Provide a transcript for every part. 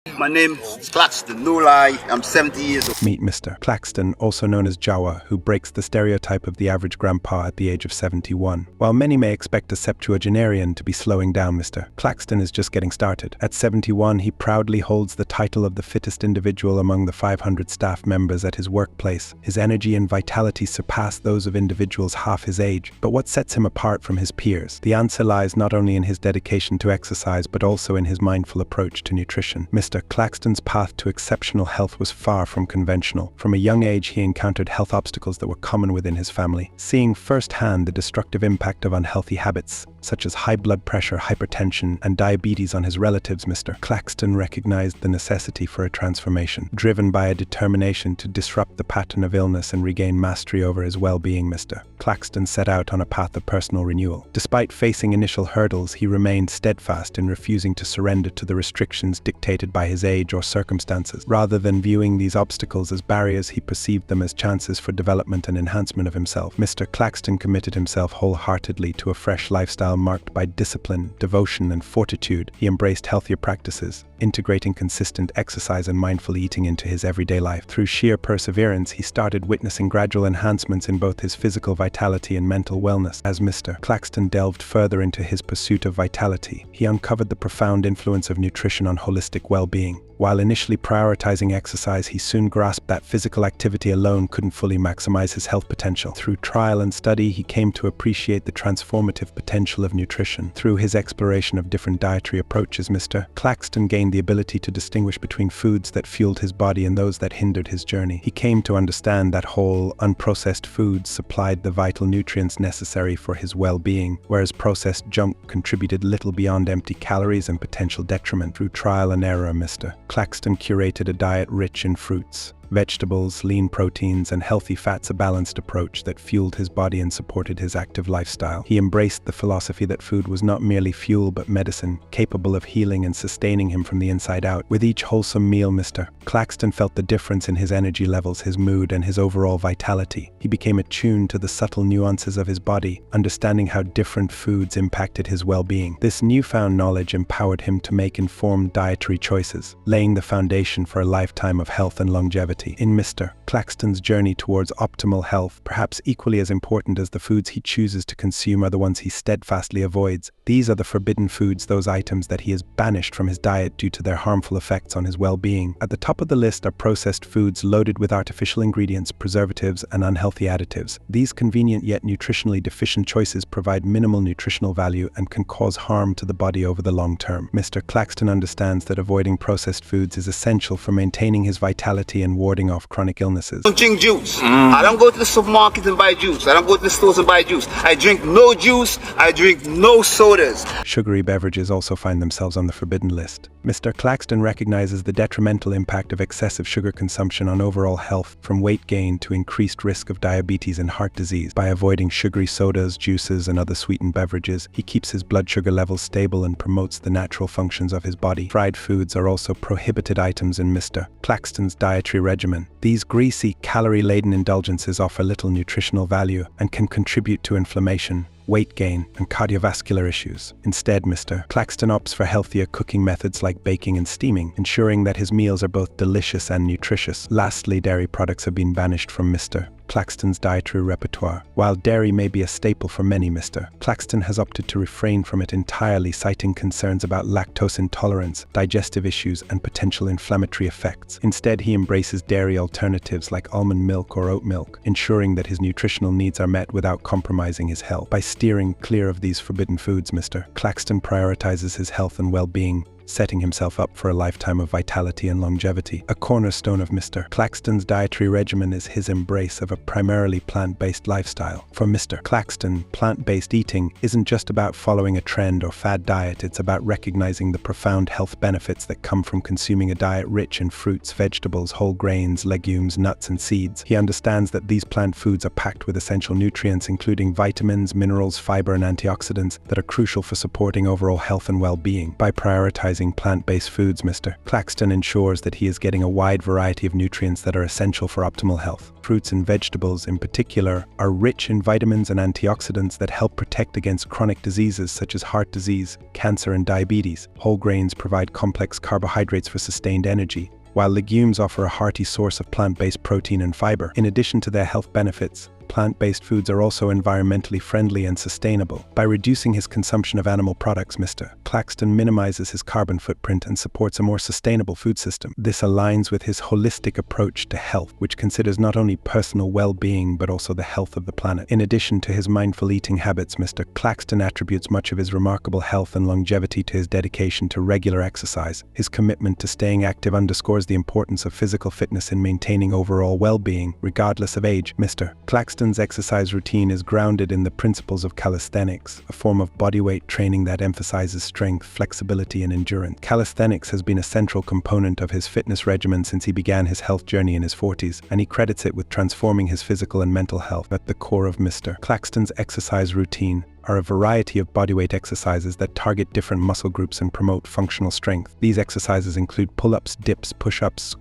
My name is Claxton, no lie, I'm 70 years old. Meet Mr. Claxton, also known as Jawa, who breaks the stereotype of the average grandpa at the age of 71. While many may expect a septuagenarian to be slowing down, Mr. Claxton is just getting started. At 71, he proudly holds the title of the fittest individual among the 500 staff members at his workplace. His energy and vitality surpass those of individuals half his age. But what sets him apart from his peers? The answer lies not only in his dedication to exercise, but also in his mindful approach to nutrition. Mr. Claxton's path to exceptional health was far from conventional. From a young age, he encountered health obstacles that were common within his family. Seeing firsthand the destructive impact of unhealthy habits, such as high blood pressure, hypertension, and diabetes on his relatives, Mr. Claxton recognized the necessity for a transformation. Driven by a determination to disrupt the pattern of illness and regain mastery over his well-being, Mr. Claxton set out on a path of personal renewal. Despite facing initial hurdles, he remained steadfast in refusing to surrender to the restrictions dictated by his age or circumstances. Rather than viewing these obstacles as barriers, he perceived them as chances for development and enhancement of himself. Mr. Claxton committed himself wholeheartedly to a fresh lifestyle marked by discipline, devotion, and fortitude. He embraced healthier practices, integrating consistent exercise and mindful eating into his everyday life. Through sheer perseverance, he started witnessing gradual enhancements in both his physical vitality and mental wellness. As Mr. Claxton delved further into his pursuit of vitality, he uncovered the profound influence of nutrition on holistic well-being. While initially prioritizing exercise, he soon grasped that physical activity alone couldn't fully maximize his health potential. Through trial and study, he came to appreciate the transformative potential of nutrition. Through his exploration of different dietary approaches, Mr. Claxton gained the ability to distinguish between foods that fueled his body and those that hindered his journey. He came to understand that whole, unprocessed foods supplied the vital nutrients necessary for his well-being, whereas processed junk contributed little beyond empty calories and potential detriment. Through trial and error, Mr. Claxton curated a diet rich in fruits, vegetables, lean proteins, and healthy fats, a balanced approach that fueled his body and supported his active lifestyle. He embraced the philosophy that food was not merely fuel but medicine, capable of healing and sustaining him from the inside out. With each wholesome meal, Mr. Claxton felt the difference in his energy levels, his mood, and his overall vitality. He became attuned to the subtle nuances of his body, understanding how different foods impacted his well-being. This newfound knowledge empowered him to make informed dietary choices, laying the foundation for a lifetime of health and longevity. In Mr. Claxton's journey towards optimal health, perhaps equally as important as the foods he chooses to consume are the ones he steadfastly avoids. These are the forbidden foods, those items that he has banished from his diet due to their harmful effects on his well-being. At the top of the list are processed foods loaded with artificial ingredients, preservatives, and unhealthy additives. These convenient yet nutritionally deficient choices provide minimal nutritional value and can cause harm to the body over the long term. Mr. Claxton understands that avoiding processed foods is essential for maintaining his vitality and warding off chronic illnesses. I don't drink juice. I don't go to the supermarket and buy juice. I don't go to the stores and buy juice. I drink no juice. I drink no sodas. Sugary beverages also find themselves on the forbidden list. Mr. Claxton recognizes the detrimental impact of excessive sugar consumption on overall health, from weight gain to increased risk of diabetes and heart disease. By avoiding sugary sodas, juices, and other sweetened beverages, he keeps his blood sugar levels stable and promotes the natural functions of his body. Fried foods are also prohibited items in Mr. Claxton's dietary regimen. These greasy, calorie-laden indulgences offer little nutritional value and can contribute to inflammation, weight gain, and cardiovascular issues. Instead, Mr. Claxton opts for healthier cooking methods like baking and steaming, ensuring that his meals are both delicious and nutritious. Lastly, dairy products have been banished from Mr. Claxton's dietary repertoire. While dairy may be a staple for many, Mr. Claxton has opted to refrain from it entirely, citing concerns about lactose intolerance, digestive issues, and potential inflammatory effects. Instead, he embraces dairy alternatives like almond milk or oat milk, ensuring that his nutritional needs are met without compromising his health. By steering clear of these forbidden foods, Mr. Claxton prioritizes his health and well-being, setting himself up for a lifetime of vitality and longevity. A cornerstone of Mr. Claxton's dietary regimen is his embrace of a primarily plant-based lifestyle. For Mr. Claxton, plant-based eating isn't just about following a trend or fad diet, it's about recognizing the profound health benefits that come from consuming a diet rich in fruits, vegetables, whole grains, legumes, nuts, and seeds. He understands that these plant foods are packed with essential nutrients, including vitamins, minerals, fiber, and antioxidants that are crucial for supporting overall health and well-being. By prioritizing prioritizing plant-based foods, Mr. Claxton ensures that he is getting a wide variety of nutrients that are essential for optimal health. Fruits and vegetables, in particular, are rich in vitamins and antioxidants that help protect against chronic diseases such as heart disease, cancer, and diabetes. Whole grains provide complex carbohydrates for sustained energy, while legumes offer a hearty source of plant-based protein and fiber. In addition to their health benefits, plant-based foods are also environmentally friendly and sustainable. By reducing his consumption of animal products, Mr. Claxton minimizes his carbon footprint and supports a more sustainable food system. This aligns with his holistic approach to health, which considers not only personal well-being but also the health of the planet. In addition to his mindful eating habits, Mr. Claxton attributes much of his remarkable health and longevity to his dedication to regular exercise. His commitment to staying active underscores the importance of physical fitness in maintaining overall well-being, regardless of age. Mr. Claxton's exercise routine is grounded in the principles of calisthenics, a form of bodyweight training that emphasizes strength, flexibility, and endurance. Calisthenics has been a central component of his fitness regimen since he began his health journey in his 40s, and he credits it with transforming his physical and mental health. At the core of Mr. Claxton's exercise routine are a variety of bodyweight exercises that target different muscle groups and promote functional strength. These exercises include pull-ups, dips, push-ups,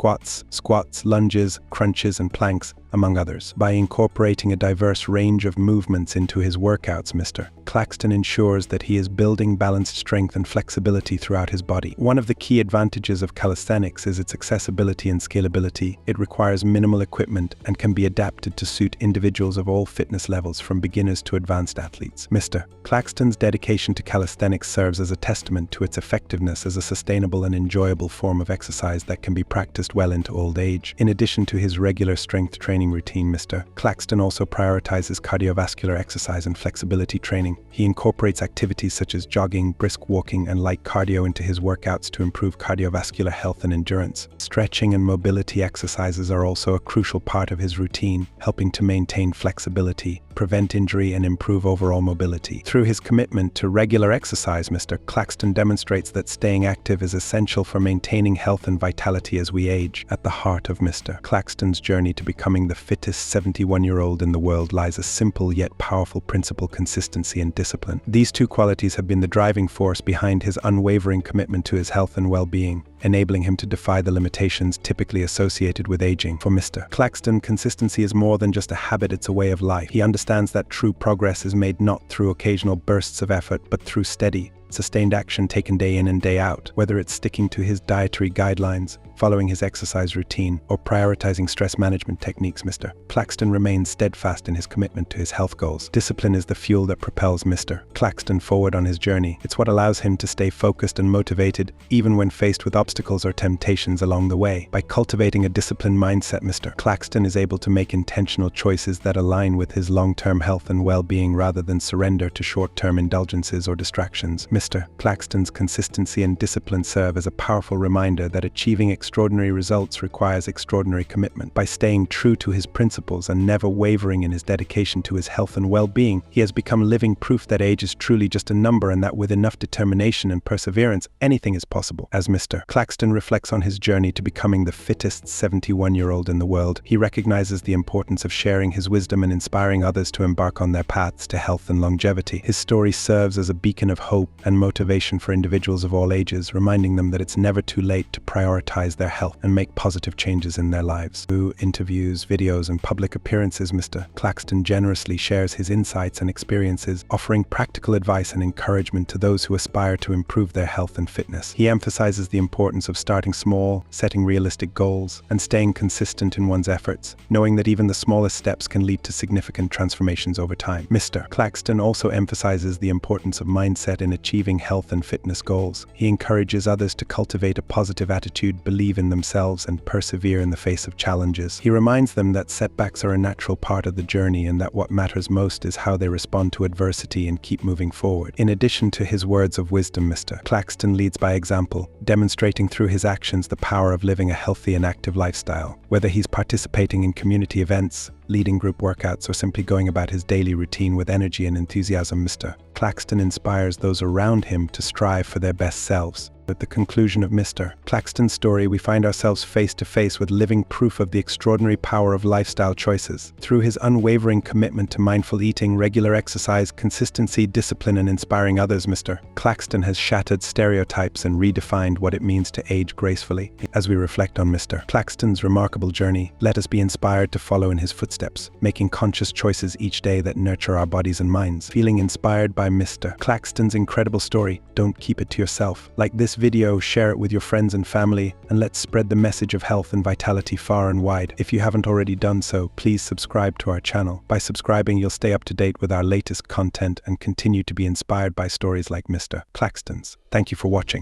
squats, lunges, crunches, and planks, among others. By incorporating a diverse range of movements into his workouts, Mr. Claxton ensures that he is building balanced strength and flexibility throughout his body. One of the key advantages of calisthenics is its accessibility and scalability. It requires minimal equipment and can be adapted to suit individuals of all fitness levels, from beginners to advanced athletes. Mr. Claxton's dedication to calisthenics serves as a testament to its effectiveness as a sustainable and enjoyable form of exercise that can be practiced well into old age. In addition to his regular strength training routine, Mr. Claxton also prioritizes cardiovascular exercise and flexibility training. He incorporates activities such as jogging, brisk walking, and light cardio into his workouts to improve cardiovascular health and endurance. Stretching and mobility exercises are also a crucial part of his routine, helping to maintain flexibility, prevent injury, and improve overall mobility. Through his commitment to regular exercise, Mr. Claxton demonstrates that staying active is essential for maintaining health and vitality as we age. At the heart of Mr. Claxton's journey to becoming the fittest 71-year-old in the world lies a simple yet powerful principle: consistency and discipline. These two qualities have been the driving force behind his unwavering commitment to his health and well-being, enabling him to defy the limitations typically associated with aging. For Mr. Claxton, consistency is more than just a habit, it's a way of life. He understands that true progress is made not through occasional bursts of effort, but through steady, sustained action taken day in and day out. Whether it's sticking to his dietary guidelines, following his exercise routine, or prioritizing stress management techniques, Mr. Claxton remains steadfast in his commitment to his health goals. Discipline is the fuel that propels Mr. Claxton forward on his journey. It's what allows him to stay focused and motivated, even when faced with obstacles or temptations along the way. By cultivating a disciplined mindset, Mr. Claxton is able to make intentional choices that align with his long-term health and well-being rather than surrender to short-term indulgences or distractions. Mr. Claxton's consistency and discipline serve as a powerful reminder that achieving extraordinary results requires extraordinary commitment. By staying true to his principles and never wavering in his dedication to his health and well-being, he has become living proof that age is truly just a number, and that with enough determination and perseverance, anything is possible. As Mr. Claxton reflects on his journey to becoming the fittest 71-year-old in the world, he recognizes the importance of sharing his wisdom and inspiring others to embark on their paths to health and longevity. His story serves as a beacon of hope and motivation for individuals of all ages, reminding them that it's never too late to prioritize their health and make positive changes in their lives. Through interviews, videos, and public appearances, Mr. Claxton generously shares his insights and experiences, offering practical advice and encouragement to those who aspire to improve their health and fitness. He emphasizes the importance of starting small, setting realistic goals, and staying consistent in one's efforts, knowing that even the smallest steps can lead to significant transformations over time. Mr. Claxton also emphasizes the importance of mindset in achieving health and fitness goals. He encourages others to cultivate a positive attitude, believe in themselves, and persevere in the face of challenges. He reminds them that setbacks are a natural part of the journey and that what matters most is how they respond to adversity and keep moving forward. In addition to his words of wisdom, Mr. Claxton leads by example, demonstrating through his actions the power of living a healthy and active lifestyle. Whether he's participating in community events, leading group workouts, or simply going about his daily routine with energy and enthusiasm, Mr. Claxton inspires those around him to strive for their best selves. At the conclusion of Mr. Claxton's story, we find ourselves face to face with living proof of the extraordinary power of lifestyle choices. Through his unwavering commitment to mindful eating, regular exercise, consistency, discipline, and inspiring others, Mr. Claxton has shattered stereotypes and redefined what it means to age gracefully. As we reflect on Mr. Claxton's remarkable journey, let us be inspired to follow in his footsteps, making conscious choices each day that nurture our bodies and minds. Feeling inspired by Mr. Claxton's incredible story? Don't keep it to yourself. Like this video, share it with your friends and family, and let's spread the message of health and vitality far and wide. If you haven't already done so, please subscribe to our channel. By subscribing, you'll stay up to date with our latest content and continue to be inspired by stories like Mr. Claxton's. Thank you for watching.